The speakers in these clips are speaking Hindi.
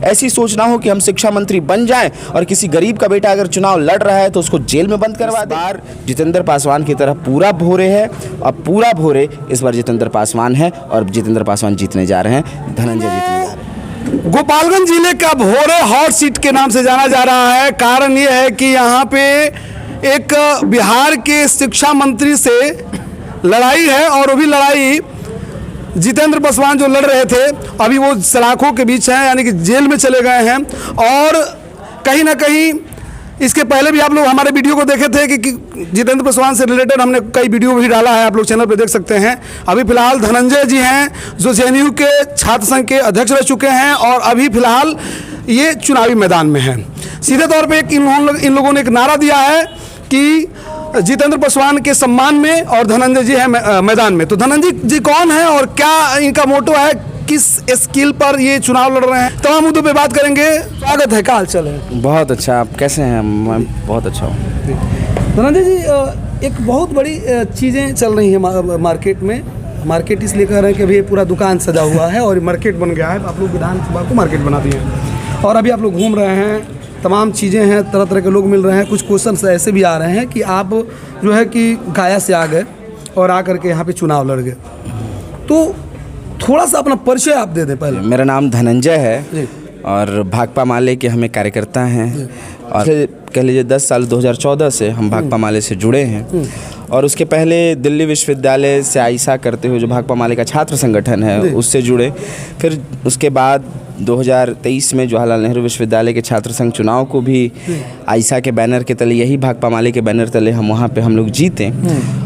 ऐसी सोच ना हो कि हम शिक्षा मंत्री बन जाएं और किसी गरीब का बेटा अगर चुनाव लड़ रहा है तो उसको जेल में बंद करवा दें। इस बार जितेंद्र पासवान की तरह पूरा भोरे है और पूरा भोरे इस बार जितेंद्र पासवान है और जितेंद्र पासवान जीतने जा रहे हैं, धनंजय जीतने जा रहे हैं। गोपालगंज जिले का भोरे हॉट सीट के नाम से जाना जा रहा है। कारण ये है कि यहाँ पे एक बिहार के शिक्षा मंत्री से लड़ाई है और वो भी लड़ाई जितेंद्र पासवान जो लड़ रहे थे अभी वो सलाखों के बीच हैं, यानी कि जेल में चले गए हैं। और कहीं ना कहीं इसके पहले भी आप लोग हमारे वीडियो को देखे थे कि जितेंद्र पासवान से रिलेटेड हमने कई वीडियो भी डाला है, आप लोग चैनल पे देख सकते हैं। अभी फिलहाल धनंजय जी हैं जो जेएनयू के छात्र संघ के अध्यक्ष रह चुके हैं और अभी फिलहाल ये चुनावी मैदान में हैं। सीधे तौर पे इन लोगों ने एक नारा दिया है कि जितेंद्र पासवान के सम्मान में और धनंजय जी हैं मैदान में। तो धनंजय जी कौन है और क्या इनका मोटो है, किस स्किल पर ये चुनाव लड़ रहे हैं, तमाम मुद्दों पे बात करेंगे। स्वागत है, क्या हाल चाल है? बहुत अच्छा, आप कैसे हैं? मैं बहुत अच्छा हूँ। धनंजय जी, एक बहुत बड़ी चीज़ें चल रही हैं मार्केट में। मार्केट इसलिए कह रहे हैं कि अभी ये पूरा दुकान सजा हुआ है और मार्केट बन गया है। आप लोग विधानसभा को मार्केट बना दिए हैं और अभी आप लोग घूम रहे हैं, तमाम चीज़ें हैं, तरह तरह के लोग मिल रहे हैं। कुछ क्वेश्चन ऐसे भी आ रहे हैं कि आप जो है कि गाया से आ गए और आ करके यहाँ पे चुनाव लड़ गए, तो थोड़ा सा अपना परिचय आप दे दें पहले। मेरा नाम धनंजय है और भाकपा माले के हमें कार्यकर्ता हैं और कह लीजिए 10 साल 2014 से हम भाकपा माले से जुड़े हैं। और उसके पहले दिल्ली विश्वविद्यालय से आईसा करते हुए जो भाकपा माले का छात्र संगठन है उससे जुड़े। फिर उसके बाद 2023 में जवाहरलाल नेहरू विश्वविद्यालय के छात्र संघ चुनाव को भी आईसा के बैनर के तले, यही भाकपा माले के बैनर तले हम वहाँ पे हम लोग जीते।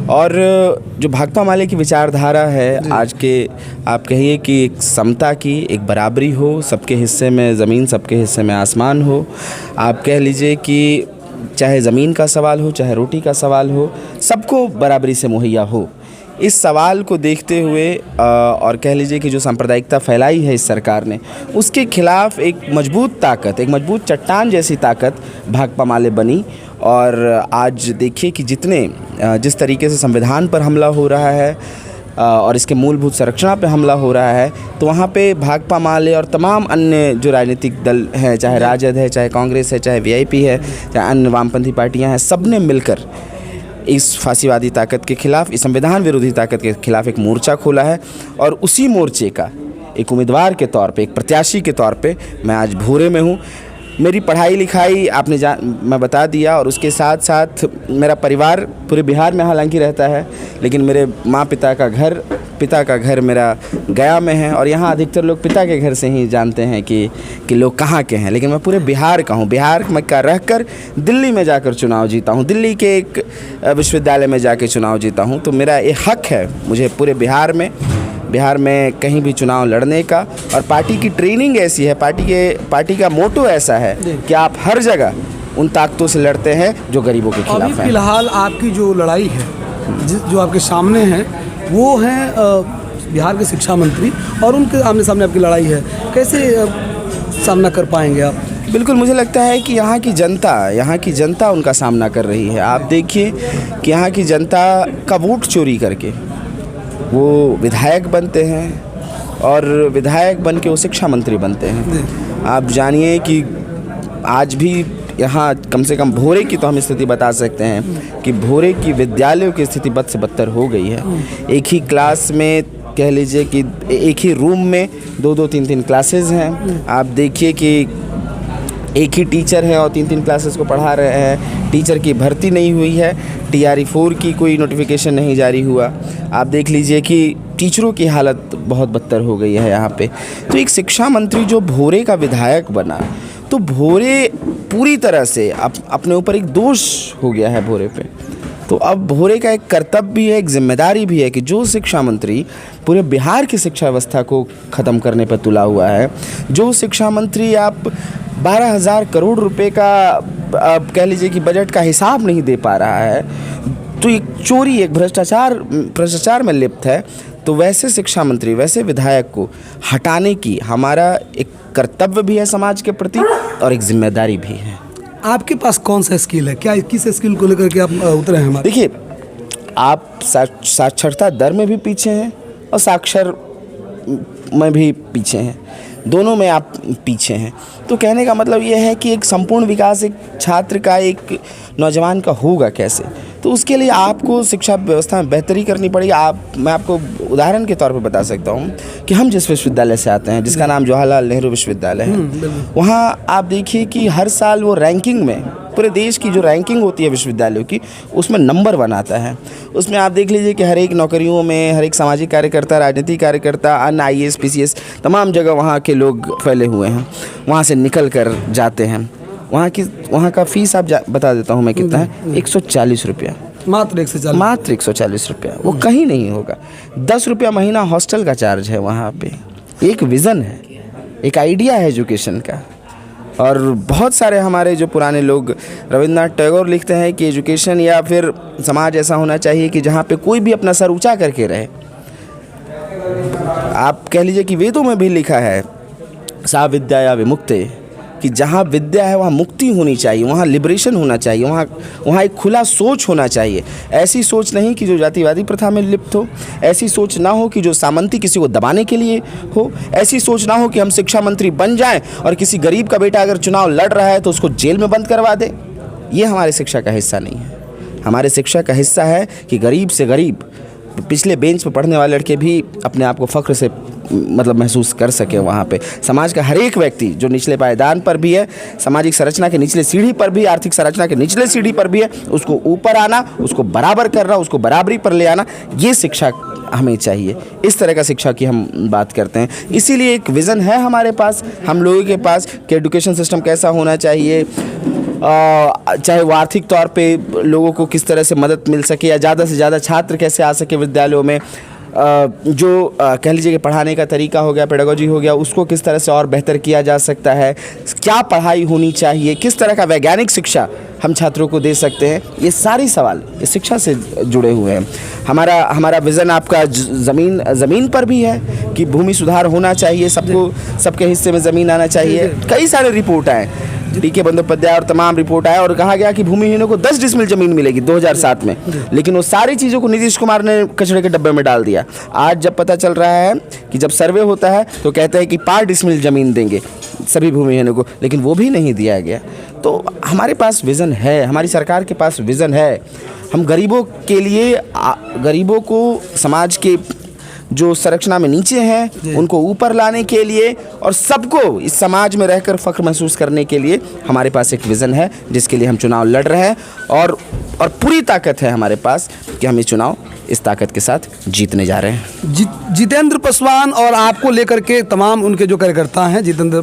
और जो भाकपा माले की विचारधारा है आज के, आप कहिए कि एक समता की, एक बराबरी हो, सबके हिस्से में ज़मीन सबके हिस्से में आसमान हो। आप कह लीजिए कि चाहे ज़मीन का सवाल हो, चाहे रोटी का सवाल हो, सबको बराबरी से मुहैया हो। इस सवाल को देखते हुए और कह लीजिए कि जो सांप्रदायिकता फैलाई है इस सरकार ने, उसके खिलाफ एक मजबूत ताकत, एक मजबूत चट्टान जैसी ताकत भाकपा माले बनी। और आज देखिए कि जिस तरीके से संविधान पर हमला हो रहा है और इसके मूलभूत संरचना पे हमला हो रहा है, तो वहाँ पे भाकपा माले और तमाम अन्य जो राजनीतिक दल हैं, चाहे राजद है, चाहे कांग्रेस है, चाहे वीआईपी है, चाहे अन्य वामपंथी पार्टियाँ हैं, सब ने मिलकर इस फांसीवादी ताकत के खिलाफ, इस संविधान विरोधी ताकत के खिलाफ एक मोर्चा खोला है। और उसी मोर्चे का एक उम्मीदवार के तौर पे, एक प्रत्याशी के तौर पे मैं आज भोरे में हूँ। मेरी पढ़ाई लिखाई मैं बता दिया और उसके साथ साथ मेरा परिवार पूरे बिहार में हालांकि रहता है, लेकिन मेरे पिता का घर मेरा गया में है और यहाँ अधिकतर लोग पिता के घर से ही जानते हैं कि लोग कहाँ के हैं। लेकिन मैं पूरे बिहार का हूँ, बिहार में का रहकर दिल्ली में जाकर चुनाव जीता हूँ, दिल्ली के एक विश्वविद्यालय में जाके चुनाव जीता हूँ। तो मेरा ये हक है मुझे पूरे बिहार में कहीं भी चुनाव लड़ने का। और पार्टी की ट्रेनिंग ऐसी है, पार्टी का मोटो ऐसा है कि आप हर जगह उन ताकतों से लड़ते हैं जो गरीबों के खिलाफ हैं। फिलहाल आपकी जो लड़ाई है, जो आपके सामने है, वो है बिहार के शिक्षा मंत्री और उनके आमने सामने आपकी लड़ाई है। कैसे सामना कर पाएंगे आप? बिल्कुल, मुझे लगता है कि यहाँ की जनता उनका सामना कर रही है। आप देखिए कि यहाँ की जनता का वोट चोरी करके वो विधायक बनते हैं और विधायक बन के वो शिक्षा मंत्री बनते हैं। आप जानिए कि आज भी यहाँ कम से कम भोरे की तो हम स्थिति बता सकते हैं कि भोरे की विद्यालयों की स्थिति बद से बदतर हो गई है। एक ही क्लास में, कह लीजिए कि एक ही रूम में 2-2, 3-3 क्लासेस हैं। आप देखिए कि एक ही टीचर है और 3-3 क्लासेस को पढ़ा रहे हैं। टीचर की भर्ती नहीं हुई है, TRE-4 की कोई नोटिफिकेशन नहीं जारी हुआ। आप देख लीजिए कि टीचरों की हालत बहुत बदतर हो गई है यहाँ पे। तो एक शिक्षा मंत्री जो भोरे का विधायक बना, तो भोरे पूरी तरह से अपने ऊपर एक दोष हो गया है भोरे पे। तो अब भोरे का एक कर्तव्य भी है, एक जिम्मेदारी भी है कि जो शिक्षा मंत्री पूरे बिहार की शिक्षा व्यवस्था को ख़त्म करने पर तुला हुआ है, जो शिक्षा मंत्री आप 12,000 करोड़ रुपए का कह लीजिए कि बजट का हिसाब नहीं दे पा रहा है, तो एक चोरी, एक भ्रष्टाचार में लिप्त है, तो वैसे शिक्षा मंत्री, वैसे विधायक को हटाने की हमारा एक कर्तव्य भी है समाज के प्रति और एक जिम्मेदारी भी है। आपके पास कौन सा स्किल है? क्या किस स्किल को लेकर के आप उतरे हैं हमारे? देखिए, आप साक्षरता दर में भी पीछे हैं और साक्षर में भी पीछे हैं। दोनों में आप पीछे हैं। तो कहने का मतलब ये है कि एक संपूर्ण विकास एक छात्र का, एक नौजवान का होगा कैसे, तो उसके लिए आपको शिक्षा व्यवस्था में बेहतरी करनी पड़ेगी। मैं आपको उदाहरण के तौर पे बता सकता हूँ कि हम जिस विश्वविद्यालय से आते हैं, जिसका नाम जवाहरलाल नेहरू विश्वविद्यालय है, वहाँ आप देखिए कि हर साल वो रैंकिंग में, पूरे देश की जो रैंकिंग होती है विश्वविद्यालयों की, उसमें नंबर 1 आता है। उसमें आप देख लीजिए कि हर एक नौकरियों में, हर एक सामाजिक कार्यकर्ता, राजनीतिक कार्यकर्ता, अन्य IAS PCS तमाम जगह वहाँ के लोग फैले हुए हैं, वहाँ से निकल कर जाते हैं। वहाँ का फ़ीस आप बता देता हूँ मैं कितना है, 140 रुपया, मात्र 140 रुपया। वो कहीं नहीं होगा। 10 रुपया महीना हॉस्टल का चार्ज है वहाँ पे। एक विज़न है, एक आइडिया है एजुकेशन का। और बहुत सारे हमारे जो पुराने लोग, रविंद्रनाथ टैगोर लिखते हैं कि एजुकेशन या फिर समाज ऐसा होना चाहिए कि जहाँ पे कोई भी अपना सर ऊंचा करके रहे। आप कह लीजिए कि वेदों में भी लिखा है, सा विद्या या विमुक्ते, कि जहाँ विद्या है वहाँ मुक्ति होनी चाहिए, वहाँ लिबरेशन होना चाहिए, वहाँ एक खुला सोच होना चाहिए। ऐसी सोच नहीं कि जो जातिवादी प्रथा में लिप्त हो, ऐसी सोच ना हो कि जो सामंती किसी को दबाने के लिए हो, ऐसी सोच ना हो कि हम शिक्षा मंत्री बन जाएं और किसी गरीब का बेटा अगर चुनाव लड़ रहा है तो उसको जेल में बंद करवा दे। ये हमारे शिक्षा का हिस्सा नहीं है। हमारे शिक्षा का हिस्सा है कि गरीब से गरीब, पिछले बेंच पर पढ़ने वाले लड़के भी अपने आप को फ़ख्र से महसूस कर सके। वहाँ पे समाज का हर एक व्यक्ति जो निचले पायदान पर भी है, सामाजिक संरचना के निचले सीढ़ी पर भी, आर्थिक संरचना के निचले सीढ़ी पर भी है, उसको ऊपर आना, उसको बराबर करना, उसको बराबरी पर ले आना, ये शिक्षा हमें चाहिए। इस तरह का शिक्षा की हम बात करते हैं। इसीलिए एक विज़न है हमारे पास, हम लोगों के पास, कि एजुकेशन सिस्टम कैसा होना चाहिए, चाहे वो आर्थिक तौर पे लोगों को किस तरह से मदद मिल सके, या ज़्यादा से ज़्यादा छात्र कैसे आ सके विद्यालयों में, जो कह लीजिए कि पढ़ाने का तरीका हो गया, पेडागोजी हो गया, उसको किस तरह से और बेहतर किया जा सकता है, क्या पढ़ाई होनी चाहिए, किस तरह का वैज्ञानिक शिक्षा हम छात्रों को दे सकते हैं। ये सारे सवाल इस शिक्षा से जुड़े हुए हैं। हमारा विज़न आपका ज़मीन पर भी है कि भूमि सुधार होना चाहिए, सबके हिस्से में ज़मीन आना चाहिए। कई सारे रिपोर्ट आए, DK बंदोपाध्याय और तमाम रिपोर्ट आया और कहा गया कि भूमिहीनों को 10 डिसमिल ज़मीन मिलेगी 2007 में, लेकिन वो सारी चीज़ों को नीतीश कुमार ने कचरे के डब्बे में डाल दिया। आज जब पता चल रहा है कि जब सर्वे होता है तो कहते हैं कि 5 डिसमिल ज़मीन देंगे सभी भूमिहीनों को, लेकिन वो भी नहीं दिया गया। तो हमारे पास विज़न है, हमारी सरकार के पास विज़न है। हम गरीबों के लिए, गरीबों को समाज के जो संरचना में नीचे हैं उनको ऊपर लाने के लिए और सबको इस समाज में रहकर फ़ख्र महसूस करने के लिए हमारे पास एक विज़न है, जिसके लिए हम चुनाव लड़ रहे हैं। और पूरी ताकत है हमारे पास कि हम ये चुनाव इस ताकत के साथ जीतने जा रहे हैं। जितेंद्र पासवान और आपको लेकर के तमाम उनके जो कार्यकर्ता हैं, जितेंद्र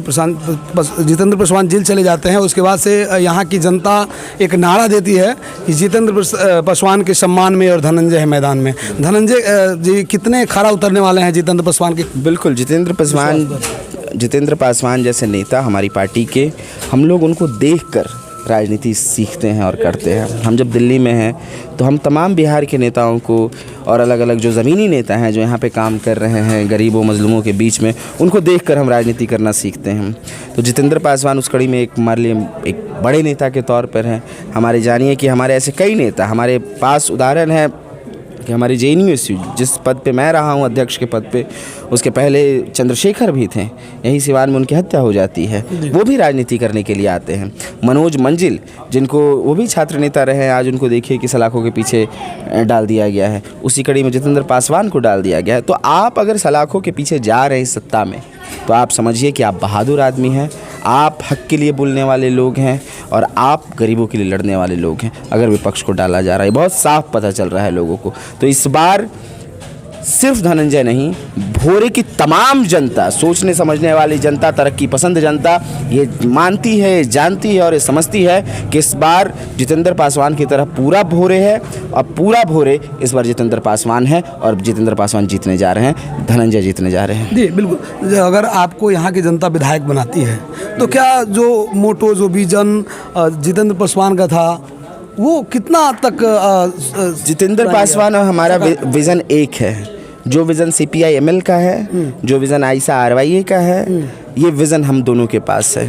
पासवान जेल चले जाते हैं, उसके बाद से यहाँ की जनता एक नारा देती है कि जितेंद्र पासवान के सम्मान में और धनंजय है मैदान में। धनंजय जी, कितने खरा उतरने वाले हैं जितेंद्र पासवान के? बिल्कुल, जितेंद्र पासवान जैसे नेता हमारी पार्टी के, हम लोग उनको देखकर राजनीति सीखते हैं और करते हैं। हम जब दिल्ली में हैं तो हम तमाम बिहार के नेताओं को और अलग अलग जो ज़मीनी नेता हैं जो यहाँ पे काम कर रहे हैं गरीबों मजलूमों के बीच में, उनको देखकर हम राजनीति करना सीखते हैं। तो जितेंद्र पासवान उस कड़ी में हमारे लिए एक बड़े नेता के तौर पर हैं। हमारे जानिए कि हमारे ऐसे कई नेता हमारे पास, उदाहरण है कि हमारे JNU जिस पद पे मैं रहा हूँ, अध्यक्ष के पद पे, उसके पहले चंद्रशेखर भी थे, यहीं सिवान में उनकी हत्या हो जाती है, वो भी राजनीति करने के लिए आते हैं। मनोज मंजिल, जिनको वो भी छात्र नेता रहे हैं, आज उनको देखिए कि सलाखों के पीछे डाल दिया गया है। उसी कड़ी में जितेंद्र पासवान को डाल दिया गया है। तो आप अगर सलाखों के पीछे जा रहे हैं सत्ता में, तो आप समझिए कि आप बहादुर आदमी हैं, आप हक के लिए बोलने वाले लोग हैं और आप गरीबों के लिए लड़ने वाले लोग हैं। अगर विपक्ष को डाला जा रहा है, बहुत साफ पता चल रहा है लोगों को। तो इस बार सिर्फ धनंजय नहीं, भोरे की तमाम जनता, सोचने समझने वाली जनता, तरक्की पसंद जनता ये मानती है, जानती है और ये समझती है कि इस बार जितेंद्र पासवान की तरह पूरा भोरे है और पूरा भोरे इस बार जितेंद्र पासवान है और जितेंद्र पासवान जीतने जा रहे हैं, धनंजय जीतने जा रहे हैं। जी बिल्कुल। अगर आपको यहाँ की जनता विधायक बनाती है तो क्या जो मोटो, जो विजन जितेंद्र पासवान का था, वो कितना तक जितेंद्र पासवान और हमारा विज़न एक है। जो विज़न CPI-ML का है, जो विज़न AISA RYA का है, ये विज़न हम दोनों के पास है।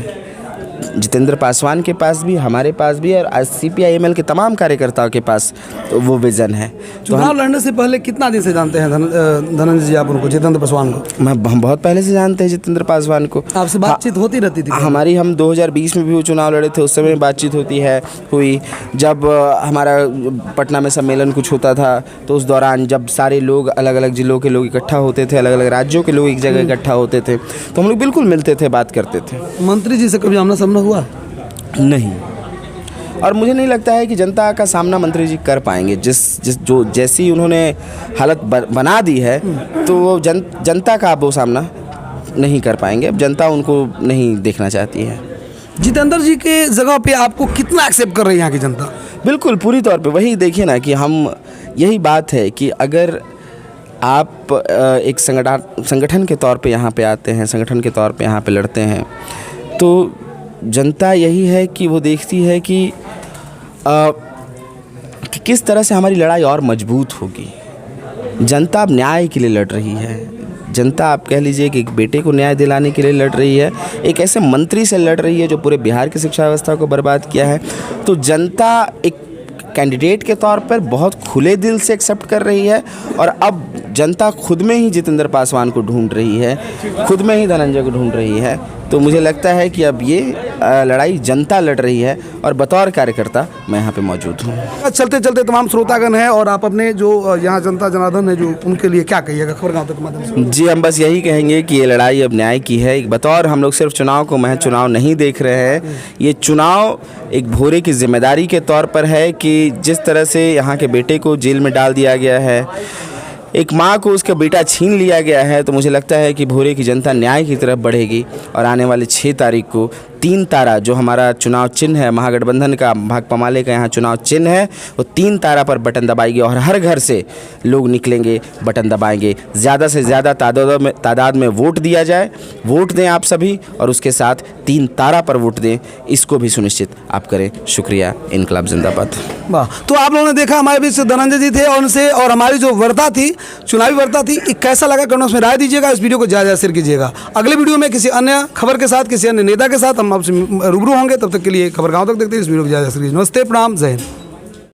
जितेंद्र पासवान के पास भी, हमारे पास भी, और CPI-ML के तमाम कार्यकर्ताओं के पास वो विज़न है। तो चुनाव लड़ने से पहले कितना दिन से जानते हैं धनंजय जी आप उनको, जितेंद्र पासवान को? हम बहुत पहले से जानते हैं जितेंद्र पासवान को। आपसे बातचीत होती रहती थी? हमारी, हम 2020 में भी वो चुनाव लड़े थे, उस समय बातचीत हुई। जब हमारा पटना में सम्मेलन कुछ होता था तो उस दौरान जब सारे लोग, अलग अलग जिलों के लोग इकट्ठा होते थे, अलग अलग राज्यों के लोग एक जगह इकट्ठा होते थे, तो हम लोग बिल्कुल मिलते थे, बात करते थे। मंत्री जी से कभी आमना सामना हुआ? नहीं, और मुझे नहीं लगता है कि जनता का सामना मंत्री जी कर पाएंगे। जैसी उन्होंने हालत बना दी है, तो वो जनता का वो सामना नहीं कर पाएंगे। अब जनता उनको नहीं देखना चाहती है। जितेंद्र जी के जगह पे आपको कितना एक्सेप्ट कर रही है यहाँ की जनता? बिल्कुल, पूरी तौर पे। वही देखिए ना कि हम, यही बात है कि अगर आप एक संगठन के तौर पे यहाँ पे आते हैं, संगठन के तौर पे यहाँ पे लड़ते हैं, तो जनता यही है कि वो देखती है कि किस तरह से हमारी लड़ाई और मजबूत होगी। जनता अब न्याय के लिए लड़ रही है। जनता, आप कह लीजिए कि एक बेटे को न्याय दिलाने के लिए लड़ रही है, एक ऐसे मंत्री से लड़ रही है जो पूरे बिहार की शिक्षा व्यवस्था को बर्बाद किया है। तो जनता एक कैंडिडेट के तौर पर बहुत खुले दिल से एक्सेप्ट कर रही है, और अब जनता खुद में ही जितेंद्र पासवान को ढूंढ रही है, खुद में ही धनंजय को ढूंढ रही है। तो मुझे लगता है कि अब ये लड़ाई जनता लड़ रही है, और बतौर कार्यकर्ता मैं यहाँ पे मौजूद हूँ। चलते चलते तमाम श्रोतागण हैं, और आप अपने जो यहाँ जनता जनार्दन है जो, उनके लिए क्या कहिएगा खबरगांव तक के माध्यम से? जी, हम बस यही कहेंगे कि ये लड़ाई अब न्याय की है। बतौर हम लोग सिर्फ चुनाव को महज चुनाव नहीं देख रहे हैं, ये चुनाव एक भोरे की जिम्मेदारी के तौर पर है कि जिस तरह से यहाँ के बेटे को जेल में डाल दिया गया है, एक माँ को उसका बेटा छीन लिया गया है, तो मुझे लगता है कि भोरे की जनता न्याय की तरफ बढ़ेगी, और आने वाले 6 तारीख को 3 तारा जो हमारा चुनाव चिन्ह है, महागठबंधन का, भाकपा माले का यहाँ चुनाव चिन्ह है, वो 3 तारा पर बटन दबाएगी, और हर घर से लोग निकलेंगे, बटन दबाएंगे। ज़्यादा से ज़्यादा तादाद में वोट दिया जाए, वोट दें आप सभी, और उसके साथ 3 तारा पर वोट दें, इसको भी सुनिश्चित आप करें। शुक्रिया। इनकलाब जिंदाबाद। वाह, तो आप लोगों ने देखा हमारे बीच धनंजय जी थे, और उनसे, और हमारी जो वार्ता थी, चुनावी वार्ता थी, कैसा लगा कमेंट्स में राय दीजिएगा। इस वीडियो को ज़्यादा शेयर कीजिएगा। अगले वीडियो में किसी अन्य खबर के साथ, किसी अन्य नेता के साथ हम आपसे रूबरू होंगे। तब तक के लिए खबरगांव तक देखते हैं। इस वीडियो को ज़्यादा शेयर कीजिए। नमस्ते, प्रणाम, जय हिंद।